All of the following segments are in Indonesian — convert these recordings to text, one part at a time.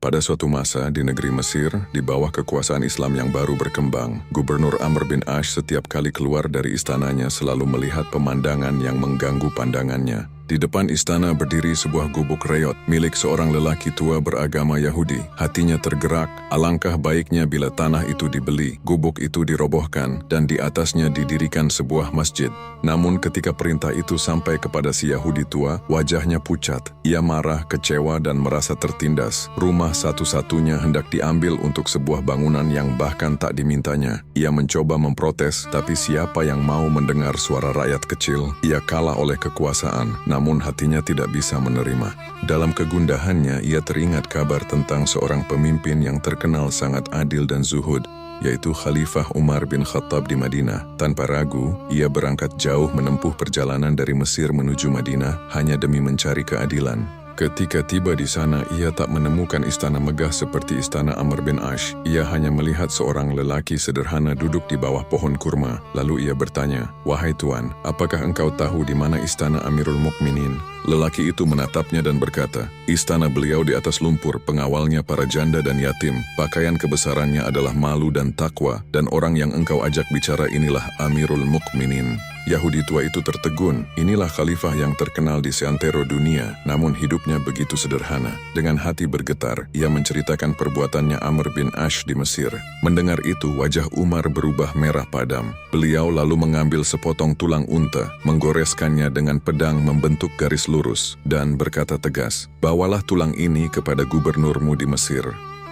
Pada suatu masa di negeri Mesir, di bawah kekuasaan Islam yang baru berkembang, Gubernur Amr bin Ash setiap kali keluar dari istananya selalu melihat pemandangan yang mengganggu pandangannya. Di depan istana berdiri sebuah gubuk reot milik seorang lelaki tua beragama Yahudi. Hatinya tergerak, alangkah baiknya bila tanah itu dibeli, gubuk itu dirobohkan, dan di atasnya didirikan sebuah masjid. Namun ketika perintah itu sampai kepada si Yahudi tua, wajahnya pucat. Ia marah, kecewa, dan merasa tertindas. Rumah satu-satunya hendak diambil untuk sebuah bangunan yang bahkan tak dimintanya. Ia mencoba memprotes, tapi siapa yang mau mendengar suara rakyat kecil? Ia kalah oleh kekuasaan. Namun hatinya tidak bisa menerima. Dalam kegundahannya, ia teringat kabar tentang seorang pemimpin yang terkenal sangat adil dan zuhud, yaitu Khalifah Umar bin Khattab di Madinah. Tanpa ragu, ia berangkat jauh menempuh perjalanan dari Mesir menuju Madinah hanya demi mencari keadilan. Ketika tiba di sana, ia tak menemukan istana megah seperti istana Amr bin Ash. Ia hanya melihat seorang lelaki sederhana duduk di bawah pohon kurma. Lalu ia bertanya, "Wahai Tuan, apakah engkau tahu di mana istana Amirul Mukminin?" Lelaki itu menatapnya dan berkata, "Istana beliau di atas lumpur, pengawalnya para janda dan yatim. Pakaian kebesarannya adalah malu dan takwa, dan orang yang engkau ajak bicara inilah Amirul Mukminin." Yahudi tua itu tertegun. Inilah khalifah yang terkenal di seantero dunia, namun hidupnya begitu sederhana. Dengan hati bergetar, ia menceritakan perbuatannya Amr bin Ash di Mesir. Mendengar itu, wajah Umar berubah merah padam. Beliau lalu mengambil sepotong tulang unta, menggoreskannya dengan pedang membentuk garis lurus, dan berkata tegas, "Bawalah tulang ini kepada gubernurmu di Mesir."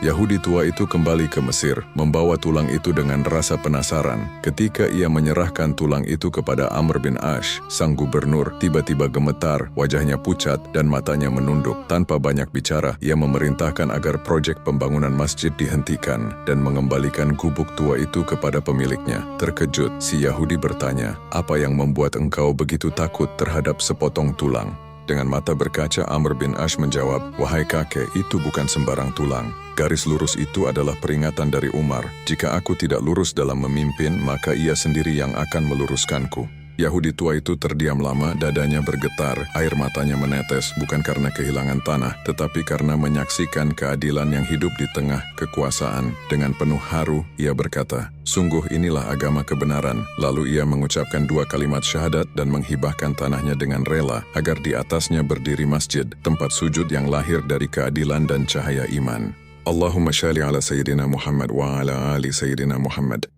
Yahudi tua itu kembali ke Mesir, membawa tulang itu dengan rasa penasaran. Ketika ia menyerahkan tulang itu kepada Amr bin Ash, sang gubernur tiba-tiba gemetar, wajahnya pucat dan matanya menunduk. Tanpa banyak bicara, ia memerintahkan agar proyek pembangunan masjid dihentikan dan mengembalikan gubuk tua itu kepada pemiliknya. Terkejut, si Yahudi bertanya, "Apa yang membuat engkau begitu takut terhadap sepotong tulang?" Dengan mata berkaca, Amr bin Ash menjawab, "Wahai kakek, itu bukan sembarang tulang. Garis lurus itu adalah peringatan dari Umar. Jika aku tidak lurus dalam memimpin, maka ia sendiri yang akan meluruskanku." Yahudi tua itu terdiam lama, dadanya bergetar, air matanya menetes, bukan karena kehilangan tanah, tetapi karena menyaksikan keadilan yang hidup di tengah kekuasaan. Dengan penuh haru, ia berkata, "Sungguh inilah agama kebenaran." Lalu ia mengucapkan 2 kalimat syahadat dan menghibahkan tanahnya dengan rela, agar di atasnya berdiri masjid, tempat sujud yang lahir dari keadilan dan cahaya iman. Allahumma shalli ala Sayyidina Muhammad wa ala ali Sayyidina Muhammad.